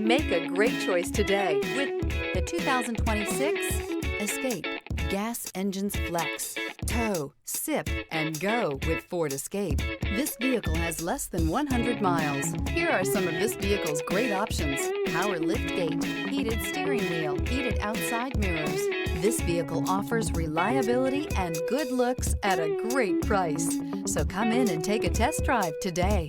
Make a great choice today with the 2026 Escape. Gas engines flex, tow, sip, and go with Ford Escape. This vehicle has less than 100 miles. Here are some of this vehicle's great options: power liftgate, heated steering wheel, heated outside mirrors. This vehicle offers reliability and good looks at a great price. So come in and take a test drive today.